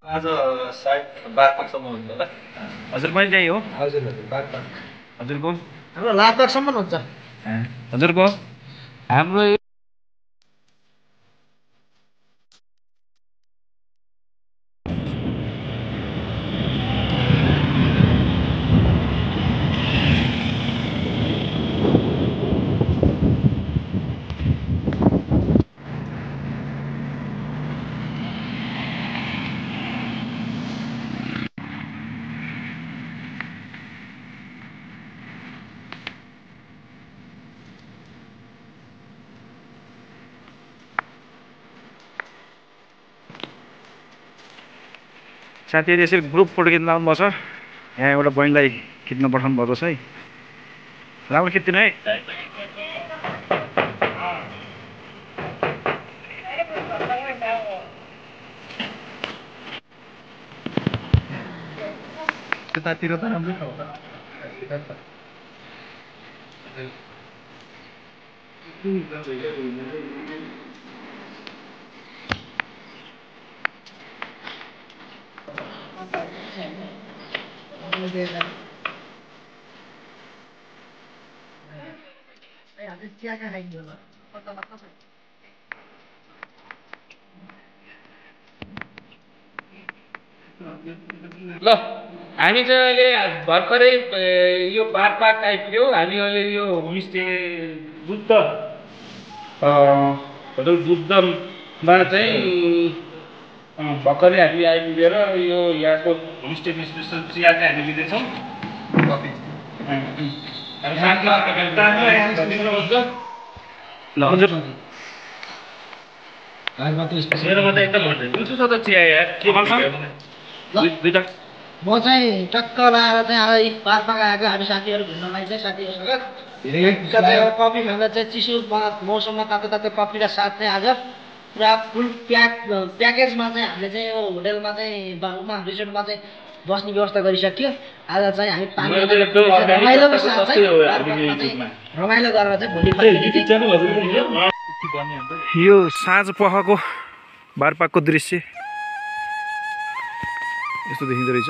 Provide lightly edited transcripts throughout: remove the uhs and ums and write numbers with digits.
आज सायद 12 सम्म हुन्छ होला। हजुर मैले चाहिँ हो। हजुर हजुर 12 हजुरको हाम्रो लातकसम्म हुन्छ। हजुरको हाम्रो साथीहरु यसरी ग्रुप फोटो खिच्न आउनुभएको छ। यहाँ एउटा बहिनीलाई खिच्न पठाउनु भएको छ है। राम्रो खिच्दिनु है। त्यतातिर त राम्रै छ होला। ल हामी चाहिँ अहिले भर्खरै यो बारपाक आइपुग्यौँ। हामी अहिले यो होमस्टे होटल बुद्धमा चाहिँ भर्खरै हामी आइपुगेर यो यहाँको होमस्टेको स्पेसल चिया चाहिँ हामी लिँदैछौँ। ल हजुर मेरोमा त एकदम हुन्छ त चिया यार के भन्छ दुईटा म चाहिँ टक्क लाएर चाहिँ अब पार्कमा आएको हामी साथीहरू घुम्नलाई चाहिँ साथीहरूसँग कफी खाँदा चाहिँ चिसो मौसममा तातो तातो कफी र साथ चाहिँ आज पुरा फुल प्याकेजमा चाहिँ हामीले चाहिँ यो होटेलमा चाहिँ रिसोर्टमा चाहिँ बस्ने व्यवस्था गरिसक्यो। आज चाहिँ हामी रमाइलो गरेर चाहिँ भोलि यो साँझ पखको बारपाकको दृश्य यस्तो देखिँदो रहेछ।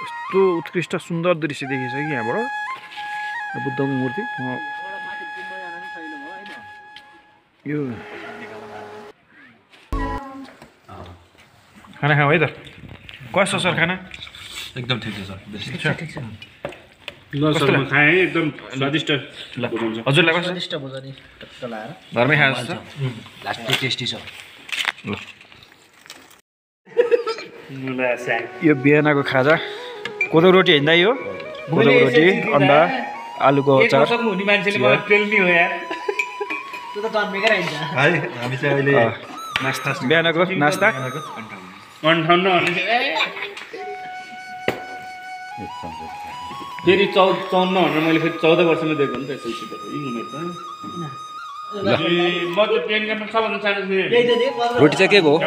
यस्तो उत्कृष्ट सुन्दर दृश्य देखिन्छ कि यहाँबाट बुद्धको मूर्ति। यो खाना खाऊ है त। कस्तो सर खाना? एकदम ठिक छ सर। ठिक छ ल सर म खाएँ एकदम स्वादिष्ट। हजुरलाई कस्तो? स्वादिष्ट भोजन टक्क लाएर घरमै खाएको जस्तो? लास्टै टेस्टी छ। ल यो बिहानको खाजा कोदो रोटी होइन यो कोदोको रोटी अन्डा आलुको अचार हुने मान्छेले मलाई पेल्नी हो यार। त्यो त जन्मेकै रहन्छ। है हामी चाहिँ अहिले नास्ता बिहानको नास्ता 58 फेरि 54 भनेर मैले फेरि 14 वर्षमा दिएको नि त यसैसित उमेर त। म त पेन गर्न सबभन्दा सानो थिएँ। रोटी चाहिँ के को हो?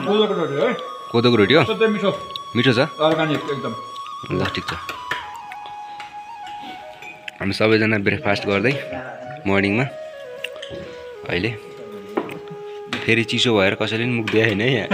कोदोको रोटी हो। कोदोको रोटी हो? मिठो मिठो छ? अर्गानिक एकदम। ल ठिक छ। हामी सबैजना ब्रेकफास्ट गर्दै मर्निङमा अहिले फेरि चिसो भएर कसैले पनि मुख देखाएन है यहाँ।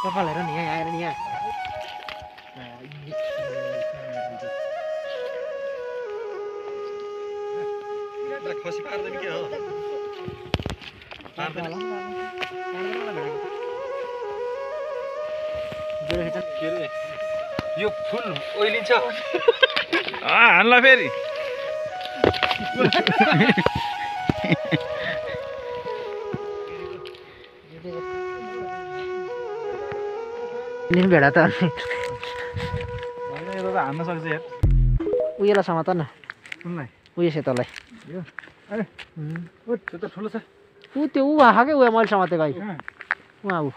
कपाल हेर नि यहाँ आएर नि यहाँ खसी पार्दैन के हो? यो फुल ओइलिन्छ। हान्ला फेरि भेडा त यता त हान्न सक्छ यार उयोलाई समात न सुन्लाई उयो सेतलाई यो अरे त्यो त ठुलो छ ऊ त्यो ऊ आएको क्या ऊ मैले समातेको है उहाँ ऊ